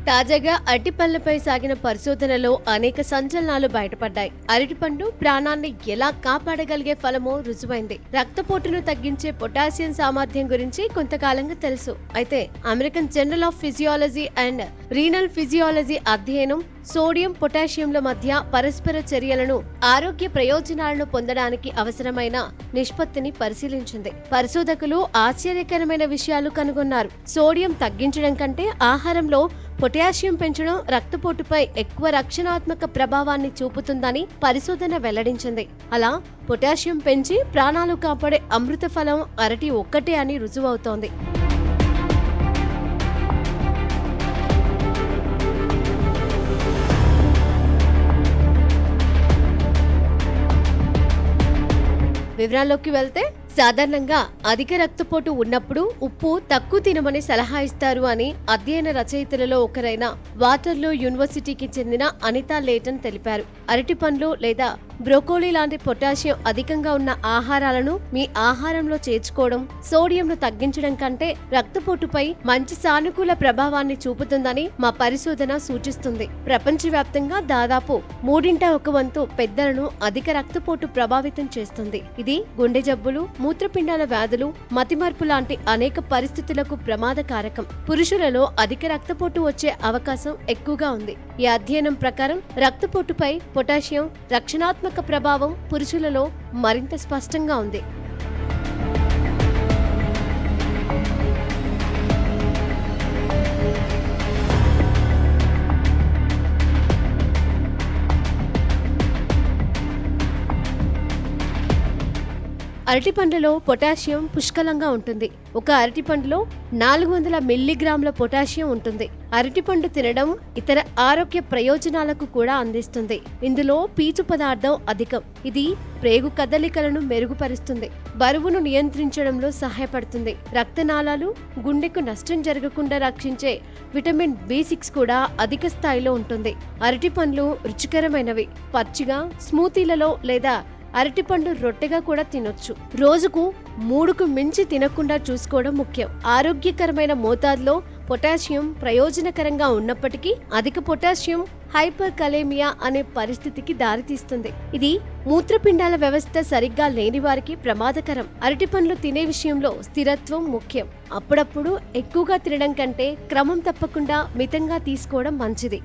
తాజాగా అరటిపండ్లపై సాగిన పరిశోధనలో అనేక సంచలనాలు బయటపడ్డాయి. అరటిపండు ప్రాణాన్ని ఎలా కాపాడగలిగే ఫలమో రుజువైంది. రక్తపోటును తగ్గించే పొటాషియం సామర్థ్యం గురించి కొంతకాలంగా తెలుసు. అయితే American journal of physiology and renal physiology అధ్యయనం సోడియం పొటాషియంల మధ్య పరస్పర చర్యలను, ఆరోగ్య ప్రయోజనాలను పొందడానికి అవసరమైన నిష్పత్తిని పరిశీలించింది. పరిశోధకులు ఆశ్చర్యకరమైన విషయాలు కనుగొన్నారు. సోడియం తగ్గించడం కంటే ఆహారంలో పొటాషియం పెంచడం రక్తపోటుపై ఎక్కువ రక్షణాత్మక ప్రభావాన్ని చూపుతుందని పరిశోధన వెల్లడించింది. అలా పొటాషియం పెంచి ప్రాణాలు కాపాడే అమృత ఫలం అరటి ఒక్కటే అని రుజువవుతోంది. వివరాల్లోకి వెళ్తే, సాధారణంగా అధిక రక్తపోటు ఉన్నప్పుడు ఉప్పు తక్కువ తినమని సలహా ఇస్తారు అని అధ్యయన రచయితలలో ఒకరైన వాటర్లో యూనివర్సిటీకి చెందిన అనితా లేటన్ తెలిపారు. అరటి పండ్లు లేదా బ్రోకోలీ లాంటి పొటాషియం అధికంగా ఉన్న ఆహారాలను మీ ఆహారంలో చేర్చుకోవడం సోడియంను తగ్గించడం కంటే రక్తపోటుపై మంచి సానుకూల ప్రభావాన్ని చూపుతుందని మా పరిశోధన సూచిస్తుంది. ప్రపంచవ్యాప్తంగా దాదాపు 1/3 పెద్దలను అధిక రక్తపోటు ప్రభావితం చేస్తుంది. ఇది గుండె జబ్బులు, మూత్రపిండాల వ్యాధులు, మతిమరుపు లాంటి అనేక పరిస్థితులకు ప్రమాదకారకం. పురుషులలో అధిక రక్తపోటు వచ్చే అవకాశం ఎక్కువగా ఉంది. ఈ అధ్యయనం ప్రకారం రక్తపోటుపై పొటాషియం రక్షణాత్మక ప్రభావం పురుషులలో మరింత స్పష్టంగా ఉంది. అరటిపండ్లలో పొటాషియం పుష్కలంగా ఉంటుంది. ఒక అరటిపండులో 400 మిల్లీగ్రాముల పొటాషియం ఉంటుంది. అరటిపండు తినడం ఇతర ఆరోగ్య ప్రయోజనాలకు కూడా అందిస్తుంది. ఇందులో పీచు పదార్థం అధికం. ఇది ప్రేగు కదలికలను మెరుగుపరుస్తుంది, బరువును నియంత్రించడంలో సహాయపడుతుంది. రక్తనాళాలు, గుండెకు నష్టం జరగకుండా రక్షించే విటమిన్ B6 కూడా అధిక స్థాయిలో ఉంటుంది. అరటిపండ్లు రుచికరమైనవి. పచ్చిగా, స్మూతీలలో లేదా అరటిపండు రొట్టెగా కూడా తినొచ్చు. రోజుకు 3కు మించి తినకుండా చూసుకోవడం ముఖ్యం. ఆరోగ్యకరమైన మోతాదులో పొటాషియం ప్రయోజనకరంగా ఉన్నప్పటికీ అధిక పొటాషియం హైపర్ కలేమియా అనే పరిస్థితికి దారితీస్తుంది. ఇది మూత్రపిండాల వ్యవస్థ సరిగ్గా లేని వారికి ప్రమాదకరం. అరటిపండ్లు తినే విషయంలో స్థిరత్వం ముఖ్యం. అప్పుడప్పుడు ఎక్కువగా తినడం కంటే క్రమం తప్పకుండా మితంగా తీసుకోవడం మంచిది.